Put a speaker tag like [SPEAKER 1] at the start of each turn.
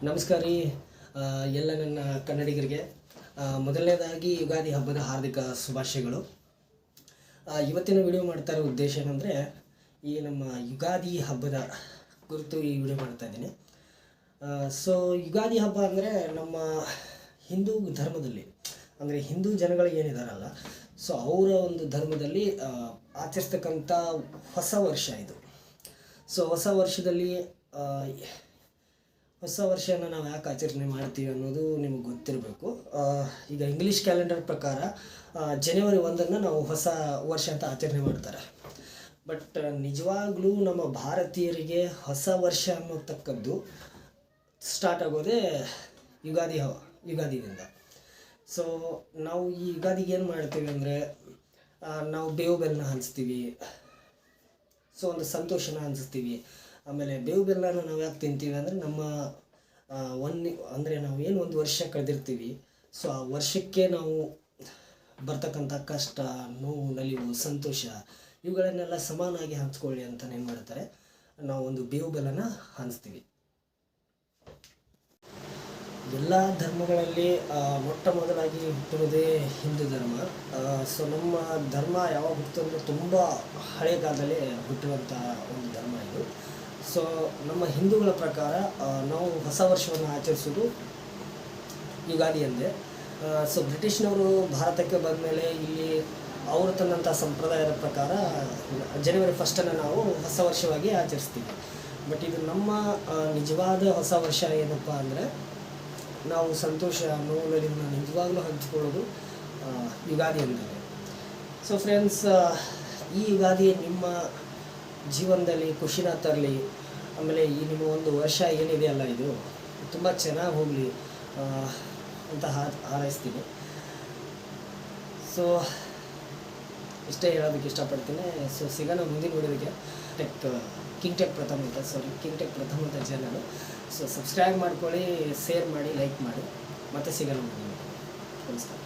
[SPEAKER 1] ನಮಸ್ಕಾರ ರೀ ಎಲ್ಲ ನನ್ನ ಕನ್ನಡಿಗರಿಗೆ ಮೊದಲನೇದಾಗಿ ಯುಗಾದಿ ಹಬ್ಬದ ಹಾರ್ದಿಕ ಶುಭಾಶಯಗಳು. ಇವತ್ತಿನ ವಿಡಿಯೋ ಮಾಡ್ತಾ ಇರೋ ಉದ್ದೇಶ ಏನಂದರೆ, ಈ ನಮ್ಮ ಯುಗಾದಿ ಹಬ್ಬದ ಕುರಿತು ಈ ವಿಡಿಯೋ ಮಾಡ್ತಾ ಇದ್ದೀನಿ. ಸೊ ಯುಗಾದಿ ಹಬ್ಬ ಅಂದರೆ ನಮ್ಮ ಹಿಂದೂ ಧರ್ಮದಲ್ಲಿ, ಅಂದರೆ ಹಿಂದೂ ಜನಗಳು ಏನಿದಾರಲ್ಲ, ಸೊ ಅವರ ಒಂದು ಧರ್ಮದಲ್ಲಿ ಆಚರಿಸ್ತಕ್ಕಂಥ ಹೊಸ ವರ್ಷ ಇದು. ಸೊ ಹೊಸ ವರ್ಷನ ನಾವು ಯಾಕೆ ಆಚರಣೆ ಮಾಡ್ತೀವಿ ಅನ್ನೋದು ನಿಮಗೆ ಗೊತ್ತಿರಬೇಕು. ಈಗ ಇಂಗ್ಲೀಷ್ ಕ್ಯಾಲೆಂಡರ್ ಪ್ರಕಾರ ಜನವರಿ 1 ನಾವು ಹೊಸ ವರ್ಷ ಅಂತ ಆಚರಣೆ ಮಾಡ್ತಾರೆ. ಬಟ್ ನಿಜವಾಗ್ಲೂ ನಮ್ಮ ಭಾರತೀಯರಿಗೆ ಹೊಸ ವರ್ಷ ಅನ್ನೋತಕ್ಕದ್ದು ಸ್ಟಾರ್ಟ್ ಆಗೋದೇ ಯುಗಾದಿಯಿಂದ. ಸೊ ನಾವು ಈ ಯುಗಾದಿಗೆ ಏನು ಮಾಡ್ತೀವಿ ಅಂದರೆ, ನಾವು ಬೇವು ಬೆಲ್ಲ ಹಂಚ್ತೀವಿ. ಸೊ ಒಂದು ಸಂತೋಷನ ಹಂಚ್ತೀವಿ. ಆಮೇಲೆ ಬೇವು ಬೆಲ್ಲನ ನಾವು ಯಾಕೆ ತಿಂತೀವಿ ಅಂದರೆ, ನಮ್ಮ ನಾವು ಏನು ಒಂದು ವರ್ಷ ಕಳೆದಿರ್ತೀವಿ, ಸೊ ಆ ವರ್ಷಕ್ಕೆ ನಾವು ಬರ್ತಕ್ಕಂಥ ಕಷ್ಟ, ನೋವು, ನಲಿವು, ಸಂತೋಷ ಇವುಗಳನ್ನೆಲ್ಲ ಸಮಾನಾಗಿ ಹಂಚ್ಕೊಳ್ಳಿ ಅಂತ ಏನು ಮಾಡ್ತಾರೆ, ನಾವು ಒಂದು ಬೇವು ಬೆಲ್ಲನ ಹಂಚ್ತೀವಿ. ಎಲ್ಲ ಧರ್ಮಗಳಲ್ಲಿ ಮೊಟ್ಟ ಮೊದಲಾಗಿ ಹುಟ್ಟಿರೋದೇ ಹಿಂದೂ ಧರ್ಮ. ಸೊ ನಮ್ಮ ಧರ್ಮ ಯಾವಾಗ ಹುಟ್ಟಿತು ಅಂದರೆ, ತುಂಬ ಹಳೆಯ ಕಾಲದಲ್ಲೇ ಹುಟ್ಟಿರುವಂಥ ಒಂದು ಧರ್ಮ ಇದು. ಸೊ ನಮ್ಮ ಹಿಂದೂಗಳ ಪ್ರಕಾರ ನಾವು ಹೊಸ ವರ್ಷವನ್ನು ಆಚರಿಸೋದು ಯುಗಾದಿ ಎಂದೇ. ಸೊ ಬ್ರಿಟಿಷ್ನವರು ಭಾರತಕ್ಕೆ ಬಂದ ಮೇಲೆ ಇಲ್ಲಿ ಅವರು ತಂದಂಥ ಸಂಪ್ರದಾಯದ ಪ್ರಕಾರ ಜನವರಿ 1 ನಾವು ಹೊಸ ವರ್ಷವಾಗಿ ಆಚರಿಸ್ತೀವಿ. ಬಟ್ ಇದು ನಮ್ಮ ನಿಜವಾದ ಹೊಸ ವರ್ಷ ಏನಪ್ಪ ಅಂದರೆ, ನಾವು ಸಂತೋಷ, ನೋವಿನ ನಿಜವಾಗ್ಲೂ ಹಂಚಿಕೊಳ್ಳೋದು ಯುಗಾದಿ ಅಂದರೆ. ಸೊ ಫ್ರೆಂಡ್ಸ್, ಈ ಯುಗಾದಿ ನಿಮ್ಮ ಜೀವನದಲ್ಲಿ ಖುಷಿನ ತರಲಿ. ಆಮೇಲೆ ಈ ನಿಮ್ಮ ಒಂದು ವರ್ಷ ಏನಿದೆಯಲ್ಲ, ಇದು ತುಂಬ ಚೆನ್ನಾಗಿ ಹೋಗಲಿ ಅಂತ ಹಾರೈಸ್ತೀನಿ. ಸೊ ಇಷ್ಟೇ ಹೇಳೋದಕ್ಕೆ ಇಷ್ಟಪಡ್ತೀನಿ. ಸೊ ಸಿಗೋಣ ಮುಂದಿನ ವಿಡಿಯೋಗೆ. ಕಿಂಗ್ ಟೆಕ್ ಪ್ರಥಮ್ ಅಂತ ಚಾನಲ್. ಸೊ ಸಬ್ಸ್ಕ್ರೈಬ್ ಮಾಡ್ಕೊಳ್ಳಿ, ಶೇರ್ ಮಾಡಿ, ಲೈಕ್ ಮಾಡಿ. ಮತ್ತೆ ಸಿಗೋಣ ಮುಂದಿನ ವಿಡಿಯೋ. ನಮಸ್ಕಾರ.